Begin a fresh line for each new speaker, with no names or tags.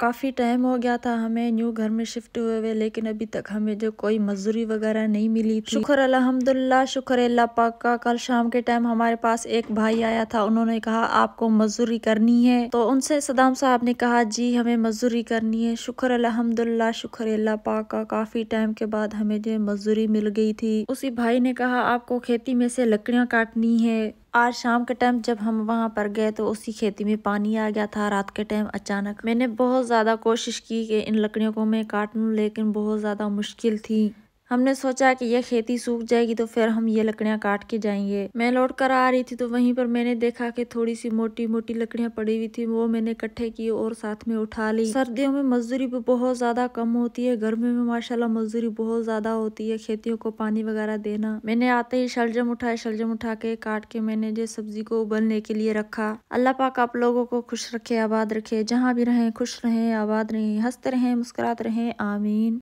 کافی time ہو گیا تھا ہمیں نیو گھر میں شفٹ ہوئے لیکن ابھی تک ہمیں جو کوئی مزدوری وغیرہ نہیں ملی تھی۔ شکر الحمدللہ، شکر اللہ پاک کا۔ کل شام کے ٹائم ہمارے پاس ایک بھائی آیا تھا، انہوں نے کہا آپ کو مزدوری کرنی ہے، تو ان سے صدام صاحب نے کہا جی ہمیں مزدوری کرنی ہے۔ شکر الحمدللہ، شکر اللہ پاک کا، کافی ٹائم کے بعد ہمیں جو مزدوری مل گئی تھی۔ اسی بھائی نے کہا آپ کو کھیتی میں سے لکڑیاں کاٹنی ہے۔ آج شام کے ٹائم جب ہم وہاں پر گئے تو اسی کھیتی میں پانی آ گیا تھا رات کے ٹائم اچانک۔ میں نے بہت زیادہ کوشش کی کہ ان لکڑیوں کو میں کاٹ لوں لیکن بہت زیادہ مشکل تھی۔ ہم نے سوچا کہ یہ کھیتی سوکھ جائے گی تو پھر ہم یہ لکڑیاں کاٹ کے جائیں گے۔ میں لوٹ کر آ رہی تھی تو وہیں پر میں نے دیکھا کہ تھوڑی سی موٹی موٹی لکڑیاں پڑی ہوئی تھی، وہ میں نے اکٹھے کی اور ساتھ میں اٹھا لی۔ سردیوں میں مزدوری بھی بہت زیادہ کم ہوتی ہے، گرمیوں میں ماشاءاللہ مزدوری بہت زیادہ ہوتی ہے، کھیتیوں کو پانی وغیرہ دینا۔ میں نے آتے ہی شلجم اٹھائے، شلجم اٹھا کے کاٹ کے میں نے جو سبزی کو ابلنے کے لیے رکھا۔ اللہ پاک آپ لوگوں کو خوش رکھے، آباد رکھے، جہاں بھی رہیں خوش رہیں، آباد رہیں، ہنستے رہیں، مسکراتے رہیں، آمین۔